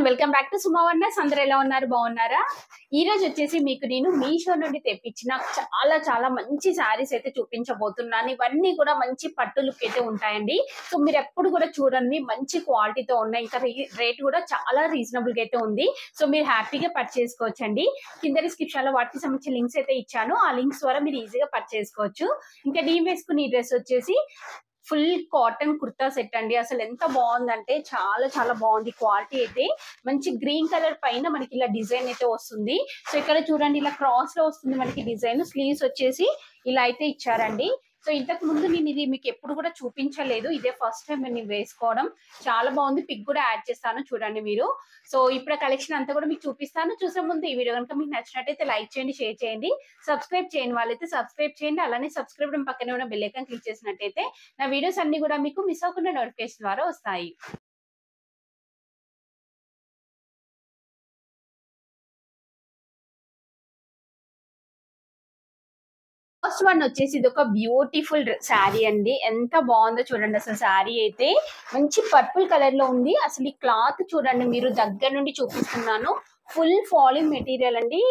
Welcome back to సుమవర్ణస్. అందరూ ఎలా ఉన్నారు? బాగున్నారా? ఈ రోజు వచ్చేసి మీకు నేను మీషో నుండి తెప్పించిన చాలా మంచి శారీస్ అయితే చూపించబోతున్నాను. ఇవన్నీ కూడా మంచి పట్టు లుక్ అయితే ఉంటాయండి. సో మీరు ఎప్పుడు కూడా చూడండి, మంచి క్వాలిటీతో ఉన్నాయి. ఇంకా రేట్ కూడా చాలా రీజనబుల్ గా అయితే ఉంది. సో మీరు హ్యాపీగా పర్చేస్ చేసుకోవచ్చండి. కింద డిస్క్రిప్షన్ లో వాటికి సంబంధించిన లింక్స్ అయితే ఇచ్చాను. ఆ లింక్స్ ద్వారా మీరు ఈజీగా పర్చేస్ చేసుకోవచ్చు. ఇంకా నేను వేసుకున్న ఈ డ్రెస్ వచ్చేసి ఫుల్ కాటన్ కుర్తా సెట్ అండి. అసలు ఎంత బాగుందంటే చాలా బాగుంది. క్వాలిటీ అయితే మంచి గ్రీన్ కలర్ పైన మనకి ఇలా డిజైన్ అయితే వస్తుంది. సో ఇక్కడ చూడండి, ఇలా క్రాస్ లో వస్తుంది మనకి డిజైన్. స్లీవ్స్ వచ్చేసి ఇలా అయితే ఇచ్చారండి. సో ఇంతకు ముందు నేను ఇది మీకు ఎప్పుడు కూడా చూపించలేదు, ఇదే ఫస్ట్ టైం నేను వేసుకోవడం. చాలా బాగుంది. పిక్ కూడా యాడ్ చేస్తాను చూడండి మీరు. సో ఇప్పుడు కలెక్షన్ అంతా కూడా మీకు చూపిస్తాను. చూసే ముందు ఈ వీడియో కనుక మీకు నచ్చినట్టయితే లైక్ చేయండి, షేర్ చేయండి, సబ్స్క్రైబ్ చేయని వాళ్ళైతే సబ్స్క్రైబ్ చేయండి. అలానే సబ్స్క్రైబ్ పక్కనే ఉన్న బెల్ ఐకాన్ క్లిక్ చేసినట్టయితే నా వీడియోస్ అన్ని కూడా మీకు మిస్ అవ్వకుండా నోటిఫికేషన్ ద్వారా వస్తాయి. ఫస్ట్ వన్ వచ్చేసి ఇది ఒక బ్యూటిఫుల్ శారీ అండి. ఎంత బాగుందో చూడండి. అసలు శారీ అయితే మంచి పర్పుల్ కలర్ లో ఉంది. అసలు ఈ క్లాత్ చూడండి, మీరు దగ్గర నుండి చూపిస్తున్నాను. ఫుల్ ఫాలింగ్ మెటీరియల్ అండి.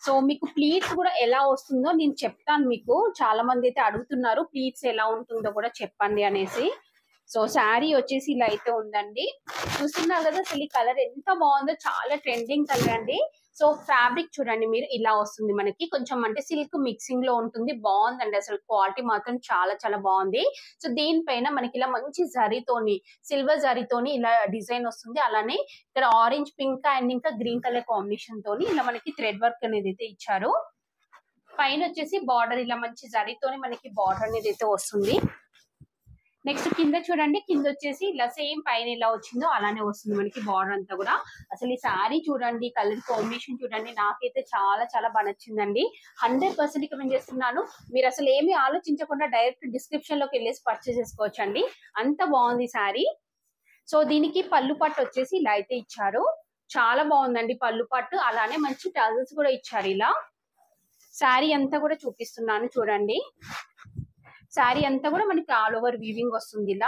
సో మీకు ప్లీట్స్ కూడా ఎలా వస్తుందో నేను చెప్తాను. మీకు చాలా మంది అయితే అడుగుతున్నారు ప్లీట్స్ ఎలా ఉంటుందో కూడా చెప్పండి అనేసి. సో శారీ వచ్చేసి ఇలా అయితే ఉందండి. చూస్తున్నారు కదా, అసలు ఈ కలర్ ఎంత బాగుందో. చాలా ట్రెండింగ్ కలర్ అండి. సో ఫ్యాబ్రిక్ చూడండి మీరు, ఇలా వస్తుంది మనకి. కొంచెం అంటే సిల్క్ మిక్సింగ్ లో ఉంటుంది. బాగుందండి, అసలు క్వాలిటీ మాత్రం చాలా బాగుంది. సో దీనిపైన మనకి ఇలా మంచి జరీతోని, సిల్వర్ జరీతోని ఇలా డిజైన్ వస్తుంది. అలానే ఇక్కడ ఆరెంజ్, పింక్ అండ్ ఇంకా గ్రీన్ కలర్ కాంబినేషన్ తోని ఇలా మనకి థ్రెడ్ వర్క్ అనేది అయితే ఇచ్చారు. పైన వచ్చేసి బార్డర్ ఇలా మంచి జరీతోని మనకి బార్డర్ అనేది అయితే వస్తుంది. నెక్స్ట్ కింద చూడండి, కింద వచ్చేసి ఇలా సేమ్ పైన ఇలా వచ్చిందో అలానే వస్తుంది మనకి బార్డర్ అంతా కూడా. అసలు ఈ శారీ చూడండి, కలర్ కాంబినేషన్ చూడండి, నాకైతే చాలా బాగా నచ్చిందండి. 100% రికమెండ్ చేస్తున్నాను. మీరు అసలు ఏమీ ఆలోచించకుండా డైరెక్ట్ డిస్క్రిప్షన్ లోకి వెళ్ళేసి పర్చేస్ చేసుకోవచ్చు అండి. అంత బాగుంది శారీ. సో దీనికి పళ్ళు పట్టు వచ్చేసి ఇలా అయితే ఇచ్చారు. చాలా బాగుందండి పళ్ళు పట్టు. అలానే మంచి టజల్స్ కూడా ఇచ్చారు. ఇలా శారీ అంతా కూడా చూపిస్తున్నాను చూడండి. శారీ అంతా కూడా మనకి ఆల్ ఓవర్ వీవింగ్ వస్తుంది ఇలా.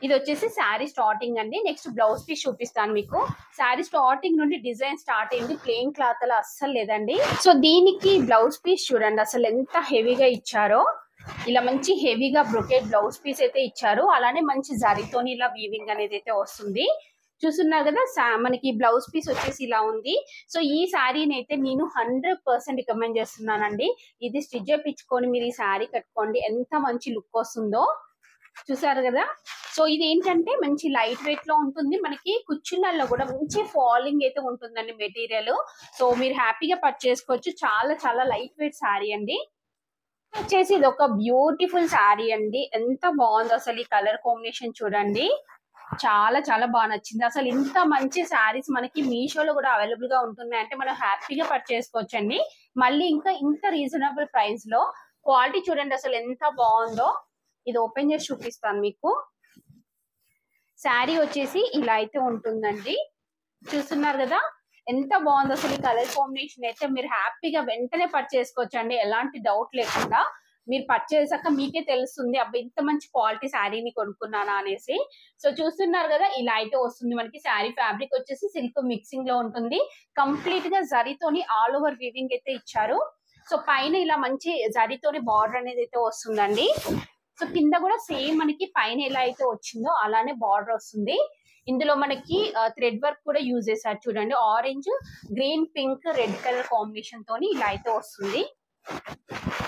ఇది వచ్చేసి శారీ స్టార్టింగ్ అండి. నెక్స్ట్ బ్లౌజ్ పీస్ చూపిస్తాను మీకు. శారీ స్టార్టింగ్ నుండి డిజైన్ స్టార్ట్ అయింది. ప్లెయిన్ క్లాత్ అలా అస్సలు లేదండి. సో దీనికి బ్లౌజ్ పీస్ చూడండి, అసలు ఎంత హెవీగా ఇచ్చారో. ఇలా మంచి హెవీగా బ్రొకెట్ బ్లౌజ్ పీస్ అయితే ఇచ్చారు. అలానే మంచి జరీతోని ఇలా వీవింగ్ అనేది అయితే వస్తుంది. చూస్తున్నారు కదా, మనకి బ్లౌజ్ పీస్ వచ్చేసి ఇలా ఉంది. సో ఈ శారీని అయితే నేను 100% రికమెండ్ చేస్తున్నానండి. ఇది స్టిచ్ చేయించుకొని మీరు ఈ శారీ కట్టుకోండి, ఎంత మంచి లుక్ వస్తుందో. చూసారు కదా. సో ఇది ఏంటంటే మంచి లైట్ వెయిట్ లో ఉంటుంది. మనకి కుచ్చులలో కూడా మంచి ఫాలింగ్ అయితే ఉంటుందండి మెటీరియల్. సో మీరు హ్యాపీగా పర్చేస్ చేసుకోవచ్చు. చాలా లైట్ వెయిట్ శారీ అండి. వచ్చేసి ఇది ఒక బ్యూటిఫుల్ శారీ అండి. ఎంత బాగుందో అసలు. ఈ కలర్ కాంబినేషన్ చూడండి, చాలా బాగా నచ్చింది. అసలు ఇంత మంచి శారీస్ మనకి మీషోలో కూడా అవైలబుల్ గా ఉంటున్నాయి అంటే మనం హ్యాపీగా పర్చేస్ చేసుకోవచ్చండి. మళ్ళీ ఇంకా ఇంత రీజనబుల్ ప్రైస్ లో. క్వాలిటీ చూడండి అసలు ఎంత బాగుందో. ఇది ఓపెన్ చేసి చూపిస్తాను మీకు. శారీ వచ్చేసి ఇలా అయితే ఉంటుందండి. చూస్తున్నారు కదా ఎంత బాగుందో. అసలు ఈ కలర్ కాంబినేషన్ అయితే మీరు హ్యాపీగా వెంటనే పర్చేస్ చేసుకోవచ్చండి, ఎలాంటి డౌట్ లేకుండా. మీరు పర్చేస్ చేసాక మీకే తెలుస్తుంది, అబ్బా ఇంత మంచి క్వాలిటీ శారీని కొనుక్కున్నానా అనేసి. సో చూస్తున్నారు కదా, ఇలా అయితే వస్తుంది మనకి. శారీ ఫ్యాబ్రిక్ వచ్చేసి సిల్క్ మిక్సింగ్ లో ఉంటుంది. కంప్లీట్ గా జరీతోని ఆల్ ఓవర్ వీవింగ్ అయితే ఇచ్చారు. సో పైన ఇలా మంచి జరీతోని బార్డర్ అనేది అయితే వస్తుందండి. సో కింద కూడా సేమ్ మనకి పైన ఎలా అయితే వచ్చిందో అలానే బార్డర్ వస్తుంది. ఇందులో మనకి థ్రెడ్ వర్క్ కూడా యూజ్ చేశారు చూడండి. Orange, green, pink, red colour combination తోని ఇలా అయితే వస్తుంది.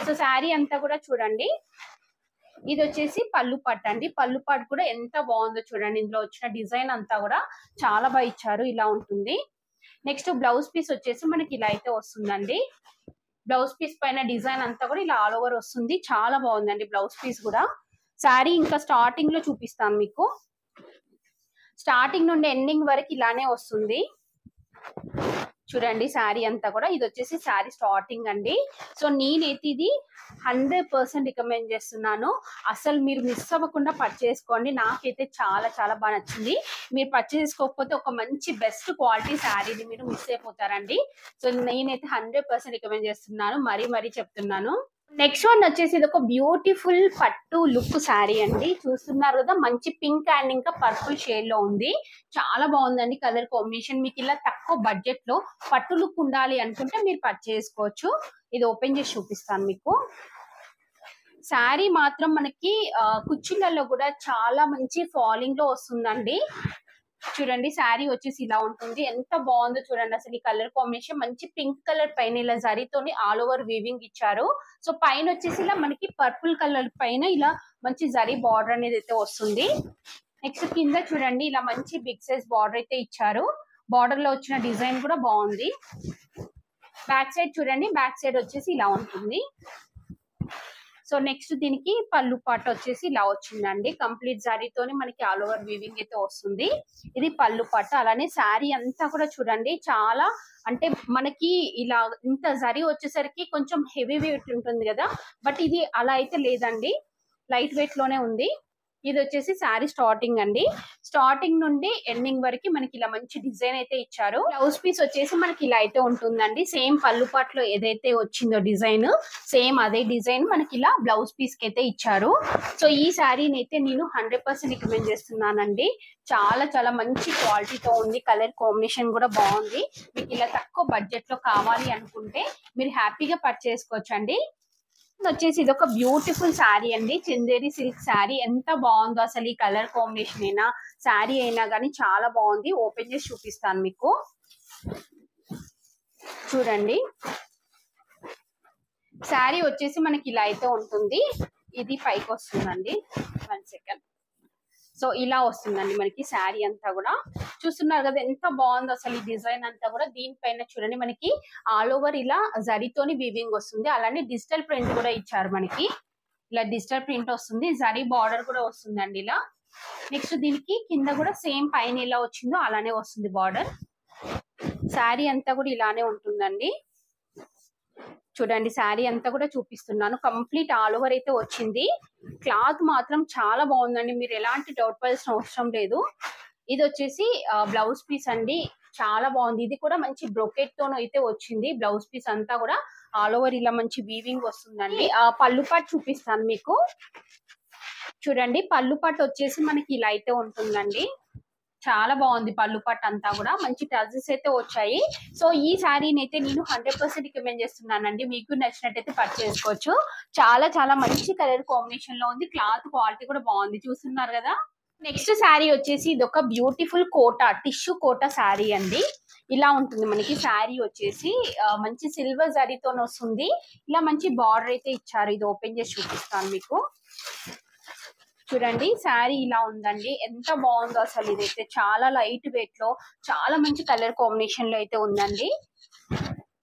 సో శారీ అంతా కూడా చూడండి. ఇది వచ్చేసి పళ్ళు పట్టు అండి. పళ్ళు పట్టు కూడా ఎంత బాగుందో చూడండి. ఇందులో వచ్చిన డిజైన్ అంతా కూడా చాలా బాగా ఇచ్చారు. ఇలా ఉంటుంది. నెక్స్ట్ బ్లౌజ్ పీస్ వచ్చేసి మనకి ఇలా అయితే వస్తుందండి. బ్లౌజ్ పీస్ పైన డిజైన్ అంతా కూడా ఇలా ఆల్ ఓవర్ వస్తుంది. చాలా బాగుందండి బ్లౌజ్ పీస్ కూడా. శారీ ఇంకా స్టార్టింగ్ లో చూపిస్తాను మీకు. స్టార్టింగ్ నుండి ఎండింగ్ వరకు ఇలానే వస్తుంది చూడండి. శారీ అంతా కూడా ఇది వచ్చేసి శారీ స్టార్టింగ్ అండి. సో నేనైతే ఇది 100% రికమెండ్ చేస్తున్నాను. అసలు మీరు మిస్ అవ్వకుండా పర్చేస్ చేసుకోండి. నాకైతే చాలా బాగా నచ్చింది. మీరు పర్చేస్ చేసుకోకపోతే ఒక మంచి బెస్ట్ క్వాలిటీ శారీని మీరు మిస్ అయిపోతారండి. సో నేనైతే 100% రికమెండ్ చేస్తున్నాను. మరీ చెప్తున్నాను. నెక్స్ట్ వన్ వచ్చేసి ఇది ఒక బ్యూటిఫుల్ పట్టు లుక్ శారీ అండి. చూస్తున్నారు కదా, మంచి పింక్ అండ్ ఇంకా పర్పుల్ షేడ్ లో ఉంది. చాలా బాగుందండి కలర్ కాంబినేషన్. మీకు ఇలా తక్కువ బడ్జెట్ లో పట్టు లుక్ ఉండాలి అనుకుంటే మీరు పర్చేస్ చేసుకోవచ్చు. ఇది ఓపెన్ చేసి చూపిస్తాను మీకు. శారీ మాత్రం మనకి కుచ్చిళ్ళలో కూడా చాలా మంచి ఫాలింగ్ లో వస్తుందండి. చూడండి శారీ వచ్చేసి ఇలా ఉంటుంది. ఎంత బాగుందో చూడండి అసలు. ఈ కలర్ కాంబినేషన్ మంచి పింక్ కలర్ పైన ఇలా జరీతోని ఆల్ ఓవర్ వీవింగ్ ఇచ్చారు. సో పైన వచ్చేసి ఇలా మనకి పర్పుల్ కలర్ పైన ఇలా మంచి జరీ బార్డర్ అనేది అయితే వస్తుంది. నెక్స్ట్ కింద చూడండి ఇలా మంచి బిగ్ సైజ్ బార్డర్ అయితే ఇచ్చారు. బార్డర్ లో వచ్చిన డిజైన్ కూడా బాగుంది. బ్యాక్ సైడ్ చూడండి, బ్యాక్ సైడ్ వచ్చేసి ఇలా ఉంటుంది. సో నెక్స్ట్ దీనికి పళ్ళు పాట వచ్చేసి ఇలా వచ్చిందండి. కంప్లీట్ జరీతోని మనకి ఆల్ ఓవర్ వీవింగ్ అయితే వస్తుంది. ఇది పళ్ళు పాట. అలానే శారీ అంతా కూడా చూడండి చాలా అంటే మనకి ఇలా ఇంత జరీ వచ్చేసరికి కొంచెం హెవీ వెయిట్ ఉంటుంది కదా, బట్ ఇది అలా అయితే లేదండి, లైట్ వెయిట్ లోనే ఉంది. ఇది వచ్చేసి శారీ స్టార్టింగ్ అండి. స్టార్టింగ్ నుండి ఎండింగ్ వరకు మనకి ఇలా మంచి డిజైన్ అయితే ఇచ్చారు. బ్లౌజ్ పీస్ వచ్చేసి మనకి ఇలా అయితే ఉంటుందండి. సేమ్ పళ్ళు పాటలో ఏదైతే వచ్చిందో డిజైన్, సేమ్ అదే డిజైన్ మనకి ఇలా బ్లౌజ్ పీస్ కి అయితే ఇచ్చారు. సో ఈ శారీని అయితే నేను 100% రికమెండ్ చేస్తున్నానండి. చాలా చాలా మంచి క్వాలిటీతో ఉంది. కలర్ కాంబినేషన్ కూడా బాగుంది. మీకు ఇలా తక్కువ బడ్జెట్ లో కావాలి అనుకుంటే మీరు హ్యాపీగా పర్చేస్ చేసుకోవచ్చు అండి. వచ్చేసి ఇది ఒక బ్యూటిఫుల్ శారీ అండి. చందేరి సిల్క్ శారీ. ఎంత బాగుందో అసలు. ఈ కలర్ కాంబినేషన్ అయినా శారీ అయినా కానీ చాలా బాగుంది. ఓపెన్ చేసి చూపిస్తాను మీకు. చూడండి శారీ వచ్చేసి మనకి ఇలా అయితే ఉంటుంది. ఇది పైకి వస్తుందండి. 1 సెకండ్. సో ఇలా వస్తుందండి మనకి శారీ అంతా కూడా. చూస్తున్నారు కదా ఎంత బాగుందో అసలు. ఈ డిజైన్ అంతా కూడా దీనిపైన చూడండి మనకి ఆల్ ఓవర్ ఇలా జరీతోని వీవింగ్ వస్తుంది. అలానే డిజిటల్ ప్రింట్ కూడా ఇచ్చారు మనకి. ఇలా డిజిటల్ ప్రింట్ వస్తుంది. జరీ బార్డర్ కూడా వస్తుందండి ఇలా. నెక్స్ట్ దీనికి కింద కూడా సేమ్ పైన ఎలా వచ్చిందో అలానే వస్తుంది బార్డర్. శారీ అంతా కూడా ఇలానే ఉంటుందండి. చూడండి శారీ అంతా కూడా చూపిస్తున్నాను. కంప్లీట్ ఆల్ ఓవర్ అయితే వచ్చింది. క్లాత్ మాత్రం చాలా బాగుందండి. మీరు ఎలాంటి డౌట్ పడాల్సిన అవసరం లేదు. ఇది వచ్చేసి బ్లౌజ్ పీస్ అండి. చాలా బాగుంది. ఇది కూడా మంచి బ్రొకెట్ తో అయితే వచ్చింది. బ్లౌజ్ పీస్ అంతా కూడా ఆల్ ఓవర్ ఇలా మంచి వీవింగ్ వస్తుందండి. పళ్ళు పాటు చూపిస్తాను మీకు. చూడండి పళ్ళు పాటు వచ్చేసి మనకి ఇలా అయితే ఉంటుందండి. చాలా బాగుంది పళ్ళు పట్టు అంతా కూడా. మంచి టజెస్ అయితే వచ్చాయి. సో ఈ శారీని అయితే నేను 100% రికమెండ్ చేస్తున్నానండి. మీకు నచ్చినట్టయితే పర్చేస్ చేసుకోవచ్చు. చాలా చాలా మంచి కలర్ కాంబినేషన్ లో ఉంది. క్లాత్ క్వాలిటీ కూడా బాగుంది. చూస్తున్నారు కదా. నెక్స్ట్ శారీ వచ్చేసి ఇది ఒక beautiful Kota, tissue Kota saree అండి. ఇలా ఉంటుంది మనకి. శారీ వచ్చేసి మంచి సిల్వర్ జరీతో వస్తుంది. ఇలా మంచి బార్డర్ అయితే ఇచ్చారు. ఇది ఓపెన్ చేసి చూపిస్తాను మీకు. చూడండి శారీ ఇలా ఉందండి. ఎంత బాగుందో అసలు. ఇదైతే చాలా లైట్ వెయిట్ లో చాలా మంచి కలర్ కాంబినేషన్ లో అయితే ఉందండి.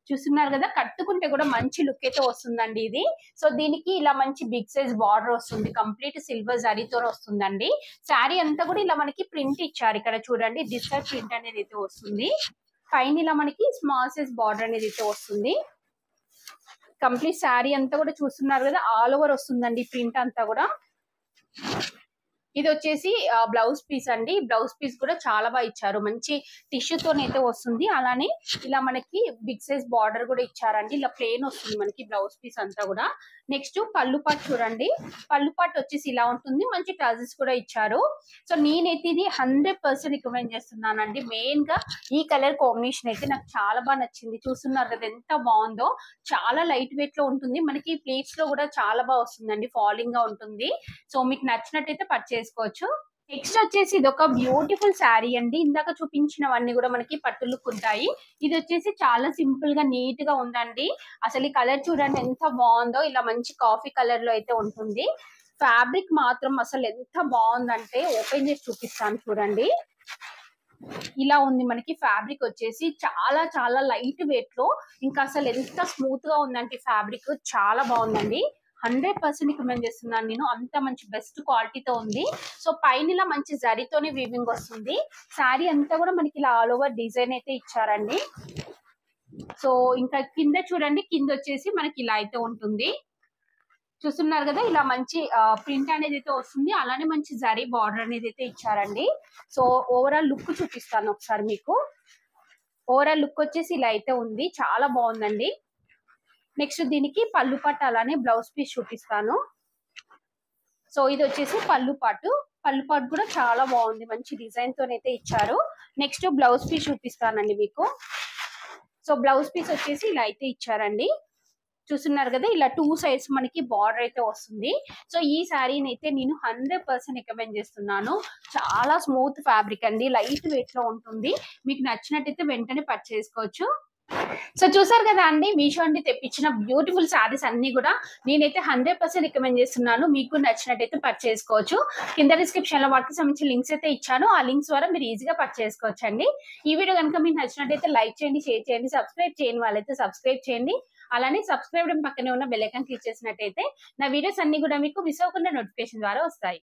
చూస్తున్నారు కదా. కట్టుకుంటే కూడా మంచి లుక్ అయితే వస్తుందండి ఇది. సో దీనికి ఇలా మంచి బిగ్ సైజ్ బార్డర్ వస్తుంది. కంప్లీట్ సిల్వర్ జరీతో వస్తుందండి. శారీ అంతా కూడా ఇలా మనకి ప్రింట్ ఇచ్చారు. ఇక్కడ చూడండి డిజిటల్ ప్రింట్ అనేది అయితే వస్తుంది. పైన ఇలా మనకి స్మాల్ సైజ్ బార్డర్ అనేది అయితే వస్తుంది. కంప్లీట్ శారీ అంతా కూడా చూస్తున్నారు కదా ఆల్ ఓవర్ వస్తుందండి ప్రింట్ అంతా కూడా. ఇది వచ్చేసి బ్లౌజ్ పీస్ అండి. బ్లౌజ్ పీస్ కూడా చాలా బాగా ఇచ్చారు. మంచి టిష్యూతోనైతే వస్తుంది. అలానే ఇలా మనకి బిగ్ సైజ్ బార్డర్ కూడా ఇచ్చారండి. ఇలా ప్లెయిన్ వస్తుంది మనకి బ్లౌజ్ పీస్ అంతా కూడా. నెక్స్ట్ పళ్ళు పాటు చూడండి. పళ్ళు పాటు వచ్చేసి ఇలా ఉంటుంది. మంచి టజెస్ కూడా ఇచ్చారు. సో నేనైతే ఇది 100% రికమెండ్ చేస్తున్నానండి. మెయిన్ గా ఈ కలర్ కాంబినేషన్ అయితే నాకు చాలా బాగా నచ్చింది. చూస్తున్నారు కదా ఎంత బాగుందో. చాలా లైట్ వెయిట్ లో ఉంటుంది. మనకి ప్లేట్స్ లో కూడా చాలా బాగా వస్తుందండి. ఫాలింగ్ గా ఉంటుంది. సో మీకు నచ్చినట్టయితే పర్చేస్ చేసుకోవచ్చు. నెక్స్ట్ వచ్చేసి ఇది ఒక బ్యూటిఫుల్ శారీ అండి. ఇందాక చూపించినవన్నీ కూడా మనకి పట్టు లుక్ ఉంటాయి. ఇది వచ్చేసి చాలా సింపుల్ గా నీట్ గా ఉందండి. అసలు ఈ కలర్ చూడండి ఎంత బాగుందో. ఇలా మంచి కాఫీ కలర్ లో అయితే ఉంటుంది. ఫ్యాబ్రిక్ మాత్రం అసలు ఎంత బాగుందంటే ఓపెన్ చేసి చూపిస్తాను చూడండి. ఇలా ఉంది మనకి. ఫ్యాబ్రిక్ వచ్చేసి చాలా చాలా లైట్ వెయిట్ లో ఇంకా అసలు ఎంత స్మూత్ గా ఉందంటే ఫ్యాబ్రిక్ చాలా బాగుందండి. 100% రికమెండ్ చేస్తున్నాను నేను. అంత మంచి బెస్ట్ క్వాలిటీతో ఉంది. సో పైన ఇలా మంచి జరీతోనే వీవింగ్ వస్తుంది. శారీ అంతా కూడా మనకి ఇలా ఆల్ ఓవర్ డిజైన్ అయితే ఇచ్చారండి. సో ఇంకా కింద చూడండి. కింద వచ్చేసి మనకి ఇలా అయితే ఉంటుంది. చూస్తున్నారు కదా. ఇలా మంచి ప్రింట్ అనేది అయితే వస్తుంది. అలానే మంచి జరీ బార్డర్ అనేది అయితే ఇచ్చారండి. సో ఓవరాల్ లుక్ చూపిస్తాను ఒకసారి మీకు. ఓవరాల్ లుక్ వచ్చేసి ఇలా అయితే ఉంది. చాలా బాగుందండి. నెక్స్ట్ దీనికి పళ్ళు పాటు అలానే బ్లౌజ్ పీస్ చూపిస్తాను. సో ఇది వచ్చేసి పళ్ళు పాటు కూడా చాలా బాగుంది, మంచి డిజైన్ తోనైతే ఇచ్చారు. నెక్స్ట్ బ్లౌజ్ పీస్ చూపిస్తానండి మీకు. సో బ్లౌజ్ పీస్ వచ్చేసి ఇలా అయితే ఇచ్చారండి, చూస్తున్నారు కదా, ఇలా 2 సైడ్స్ మనకి బార్డర్ అయితే వస్తుంది. సో ఈ శారీని అయితే నేను 100% రికమెండ్ చేస్తున్నాను. చాలా స్మూత్ ఫ్యాబ్రిక్ అండి, లైట్ వెయిట్ లో ఉంటుంది. మీకు నచ్చినట్టయితే వెంటనే పర్చేస్ చేసుకోవచ్చు. సో చూసారు కదా అండి, మీషో అండి తెప్పించిన బ్యూటిఫుల్ శారీస్ అన్ని కూడా నేనైతే 100% రికమెండ్ చేస్తున్నాను. మీకు నచ్చినట్టయితే పర్చేస్ చేసుకోవచ్చు. కింద డిస్క్రిప్షన్ లో వాటికి సంబంధించిన లింక్స్ అయితే ఇచ్చాను, ఆ లింక్స్ ద్వారా మీరు ఈజీగా పర్చేస్ చేసుకోవచ్చు అండి. ఈ వీడియో కనుక మీకు నచ్చినట్టయితే లైక్ చేయండి, షేర్ చేయండి, సబ్స్క్రైబ్ చేయని వాళ్ళైతే సబ్స్క్రైబ్ చేయండి. అలానే సబ్స్క్రైబ్ పక్కనే ఉన్న బెల్ ఐకాన్ క్లిక్ చేసినట్టయితే నా వీడియోస్ అన్ని కూడా మీకు మిస్ అవ్వకుండా నోటిఫికేషన్ ద్వారా వస్తాయి.